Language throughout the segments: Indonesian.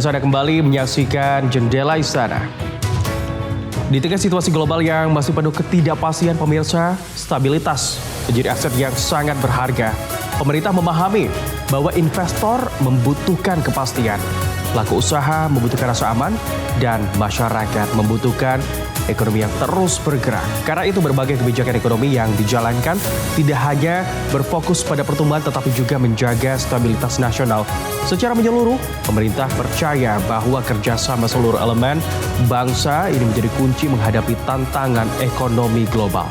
Pemirsa, Anda kembali menyaksikan Jendela Istana. Di tengah situasi global yang masih penuh ketidakpastian, pemirsa, stabilitas menjadi aset yang sangat berharga. Pemerintah memahami bahwa investor membutuhkan kepastian, pelaku usaha membutuhkan rasa aman, dan masyarakat membutuhkan ekonomi yang terus bergerak. Karena itu berbagai kebijakan ekonomi yang dijalankan tidak hanya berfokus pada pertumbuhan tetapi juga menjaga stabilitas nasional. Secara menyeluruh, pemerintah percaya bahwa kerjasama seluruh elemen bangsa ini menjadi kunci menghadapi tantangan ekonomi global.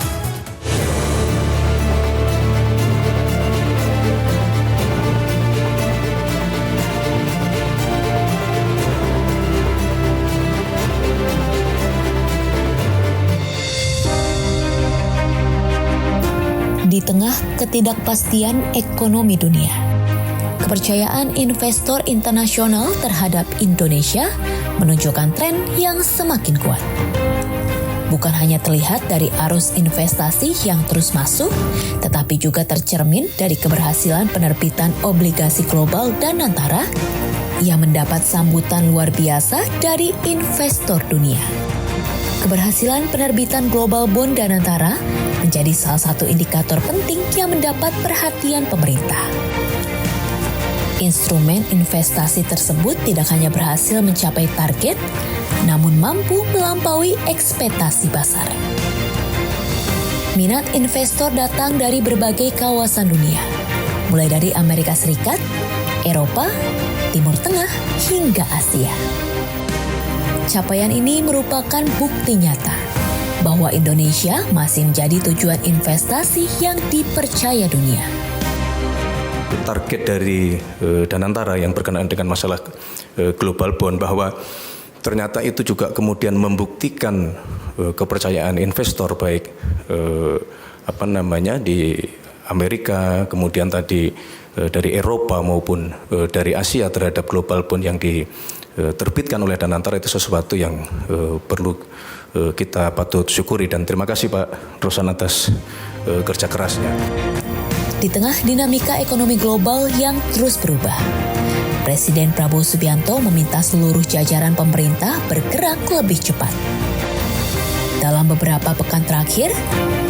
Di tengah ketidakpastian ekonomi dunia, kepercayaan investor internasional terhadap Indonesia menunjukkan tren yang semakin kuat. Bukan hanya terlihat dari arus investasi yang terus masuk, tetapi juga tercermin dari keberhasilan penerbitan obligasi global Danantara yang mendapat sambutan luar biasa dari investor dunia. Keberhasilan penerbitan Global Bond Danantara menjadi salah satu indikator penting yang mendapat perhatian pemerintah. Instrumen investasi tersebut tidak hanya berhasil mencapai target, namun mampu melampaui ekspektasi pasar. Minat investor datang dari berbagai kawasan dunia, mulai dari Amerika Serikat, Eropa, Timur Tengah, hingga Asia. Capaian ini merupakan bukti nyata bahwa Indonesia masih menjadi tujuan investasi yang dipercaya dunia. Target dari Danantara yang berkenaan dengan masalah global bond, bahwa ternyata itu juga kemudian membuktikan kepercayaan investor baik di Amerika, kemudian tadi dari Eropa maupun dari Asia terhadap global bond yang diterbitkan oleh Danantara. Itu sesuatu yang perlu kita patut syukuri, dan terima kasih Pak Rosan atas kerja kerasnya. Di tengah dinamika ekonomi global yang terus berubah, Presiden Prabowo Subianto meminta seluruh jajaran pemerintah bergerak lebih cepat. Dalam beberapa pekan terakhir,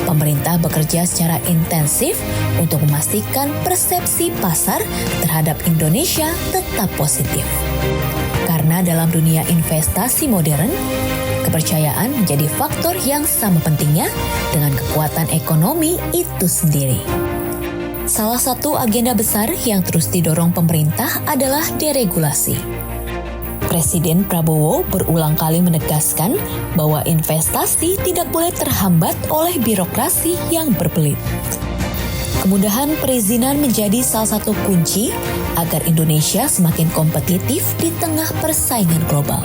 pemerintah bekerja secara intensif untuk memastikan persepsi pasar terhadap Indonesia tetap positif. Karena dalam dunia investasi modern, kepercayaan menjadi faktor yang sama pentingnya dengan kekuatan ekonomi itu sendiri. Salah satu agenda besar yang terus didorong pemerintah adalah deregulasi. Presiden Prabowo berulang kali menegaskan bahwa investasi tidak boleh terhambat oleh birokrasi yang berbelit. Kemudahan perizinan menjadi salah satu kunci agar Indonesia semakin kompetitif di tengah persaingan global.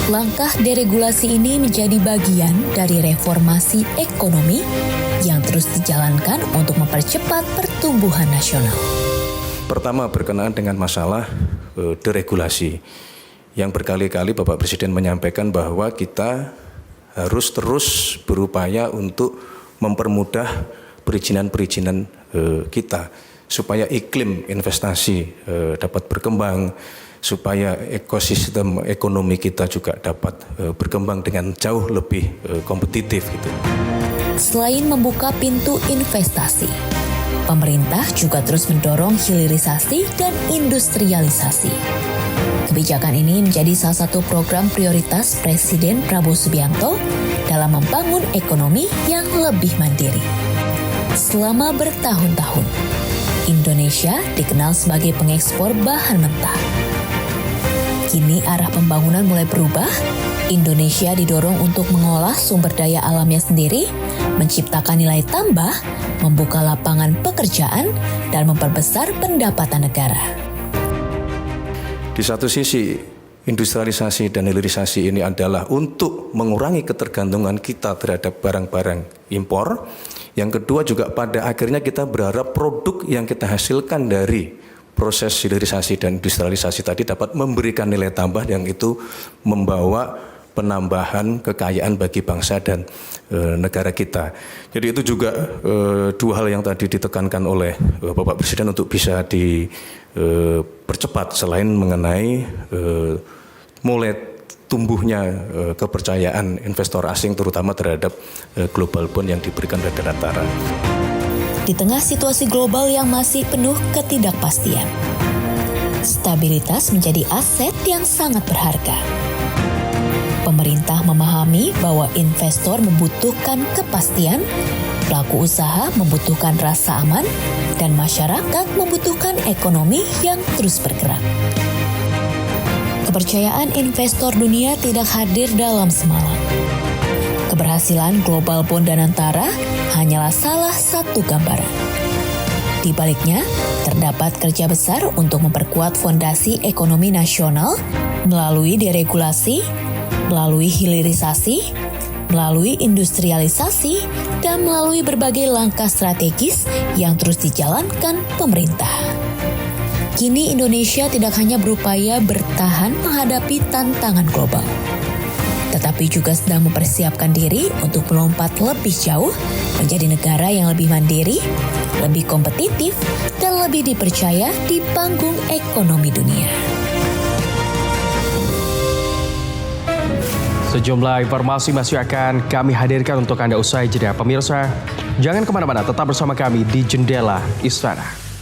Langkah deregulasi ini menjadi bagian dari reformasi ekonomi yang terus dijalankan untuk mempercepat pertumbuhan nasional. Pertama, berkenaan dengan masalah deregulasi, yang berkali-kali Bapak Presiden menyampaikan bahwa kita harus terus berupaya untuk mempermudah perizinan-perizinan kita supaya iklim investasi dapat berkembang, supaya ekosistem ekonomi kita juga dapat berkembang dengan jauh lebih kompetitif gitu. Selain membuka pintu investasi, pemerintah juga terus mendorong hilirisasi dan industrialisasi. Kebijakan ini menjadi salah satu program prioritas Presiden Prabowo Subianto dalam membangun ekonomi yang lebih mandiri. Selama bertahun-tahun, Indonesia dikenal sebagai pengekspor bahan mentah. Kini arah pembangunan mulai berubah. Indonesia didorong untuk mengolah sumber daya alamnya sendiri, menciptakan nilai tambah, membuka lapangan pekerjaan, dan memperbesar pendapatan negara. Di satu sisi, industrialisasi dan hilirisasi ini adalah untuk mengurangi ketergantungan kita terhadap barang-barang impor. Yang kedua juga pada akhirnya kita berharap produk yang kita hasilkan dari proses hilirisasi dan industrialisasi tadi dapat memberikan nilai tambah yang itu membawa penambahan kekayaan bagi bangsa dan negara kita. Jadi itu juga dua hal yang tadi ditekankan oleh Bapak Presiden untuk bisa dipercepat selain mengenai mulai tumbuhnya kepercayaan investor asing terutama terhadap global bond yang diberikan oleh Danantara. Di tengah situasi global yang masih penuh ketidakpastian, stabilitas menjadi aset yang sangat berharga. Pemerintah memahami bahwa investor membutuhkan kepastian, pelaku usaha membutuhkan rasa aman, dan masyarakat membutuhkan ekonomi yang terus bergerak. Kepercayaan investor dunia tidak hadir dalam semalam. Keberhasilan Global Bond Danantara hanyalah salah satu gambaran. Di baliknya, terdapat kerja besar untuk memperkuat fondasi ekonomi nasional melalui deregulasi, melalui hilirisasi, melalui industrialisasi, dan melalui berbagai langkah strategis yang terus dijalankan pemerintah. Kini Indonesia tidak hanya berupaya bertahan menghadapi tantangan global, tetapi juga sedang mempersiapkan diri untuk melompat lebih jauh menjadi negara yang lebih mandiri, lebih kompetitif, dan lebih dipercaya di panggung ekonomi dunia. Sejumlah informasi masih akan kami hadirkan untuk Anda usai jeda. Pemirsa, jangan kemana-mana, tetap bersama kami di Jendela Istana.